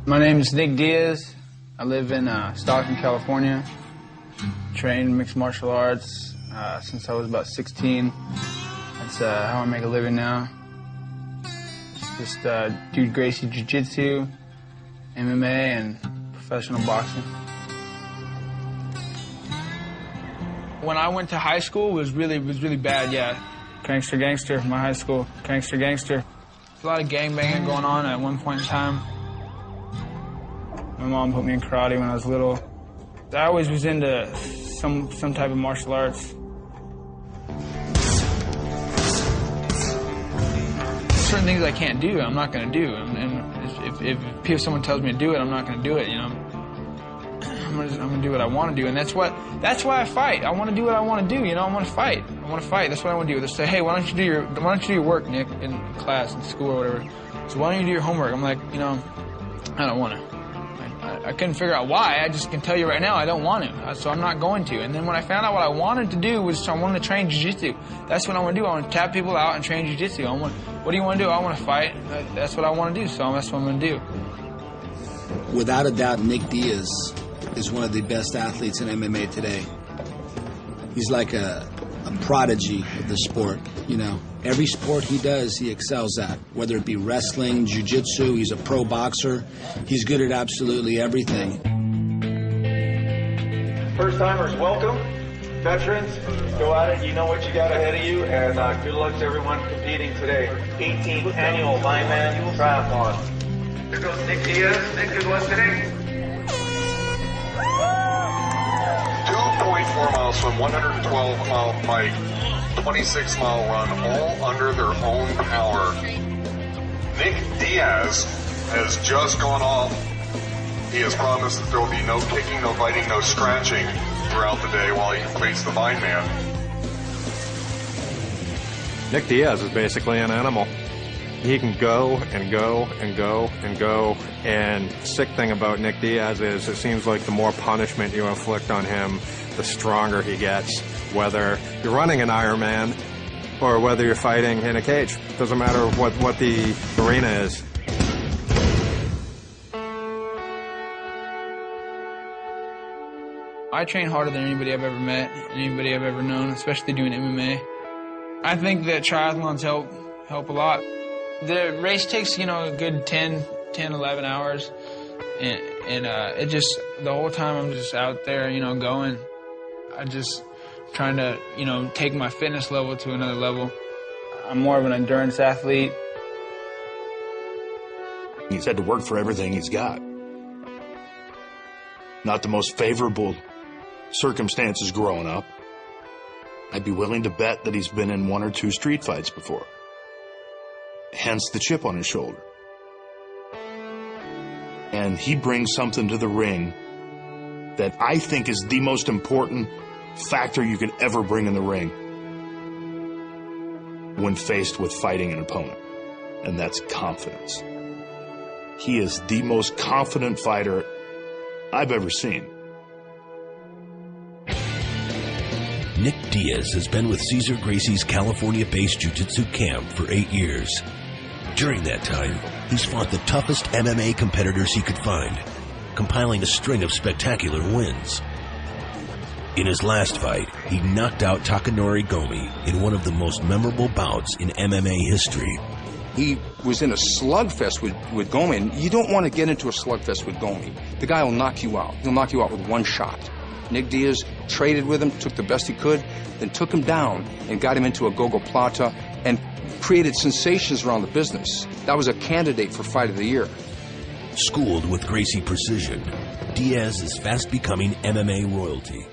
My name is Nick Diaz. I live in Stockton, California. Trained mixed martial arts since I was about 16. That's how I make a living now. Just do Gracie Jiu-Jitsu, MMA, and professional boxing. When I went to high school, it was really bad, yeah. Gangster, my high school. Gangster. There's a lot of gangbanging going on at one point in time. My mom put me in karate when I was little. I always was into some type of martial arts. Certain things I can't do, I'm not going to do. And if someone tells me to do it, I'm not going to do it, you know. I'm going to do what I want to do, and that's why I fight. I want to do what I want to do, you know. I want to fight. That's what I want to do. They say, hey, why don't you do your work, Nick, in class, in school, or whatever. So why don't you do your homework? I'm like, you know, I don't want to. I couldn't figure out why. I just can tell you right now, I don't want to, so I'm not going to. And then when I found out what I wanted to do was I wanted to train jiu-jitsu. That's what I want to do. I want to tap people out and train jiu-jitsu. What do you want to do? I want to fight. That's what I want to do, so that's what I'm going to do. Without a doubt, Nick Diaz is one of the best athletes in MMA today. He's like a prodigy of the sport, you know. Every sport he does, he excels at. Whether it be wrestling, jiu-jitsu, he's a pro boxer. He's good at absolutely everything. First-timers, welcome. Veterans, go at it. You know what you got ahead of you, and good luck to everyone competing today. 18th annual Lineman Triathlon. Here goes Nick Diaz. Nick, good luck today. 2.4 miles from 112-mile bike. 26-mile run, all under their own power. Nick Diaz has just gone off. He has promised that there will be no kicking, no biting, no scratching throughout the day while he fights the Vine Man. Nick Diaz is basically an animal. He can go and go and go and go. And the sick thing about Nick Diaz is it seems like the more punishment you inflict on him, the stronger he gets. Whether you're running an Ironman or whether you're fighting in a cage. Doesn't matter what the arena is. I train harder than anybody I've ever met, anybody I've ever known, especially doing MMA. I think that triathlons help a lot. The race takes, you know, a good 10, 11 hours. And it just, the whole time I'm just out there, you know, going. I just trying to, you know, take my fitness level to another level. I'm more of an endurance athlete. He's had to work for everything he's got. Not the most favorable circumstances growing up. I'd be willing to bet that he's been in 1 or 2 street fights before. Hence the chip on his shoulder. And he brings something to the ring that I think is the most important factor you could ever bring in the ring when faced with fighting an opponent, and that's confidence. He is the most confident fighter I've ever seen. Nick Diaz has been with Cesar Gracie's California-based jiu-jitsu camp for 8 years. During that time, he's fought the toughest MMA competitors he could find, compiling a string of spectacular wins. In his last fight, he knocked out Takanori Gomi in one of the most memorable bouts in MMA history. He was in a slugfest with Gomi, and you don't want to get into a slugfest with Gomi. The guy will knock you out. He'll knock you out with one shot. Nick Diaz traded with him, took the best he could, then took him down and got him into a gogo plata and created sensations around the business. That was a candidate for Fight of the Year. Schooled with Gracie precision, Diaz is fast becoming MMA royalty.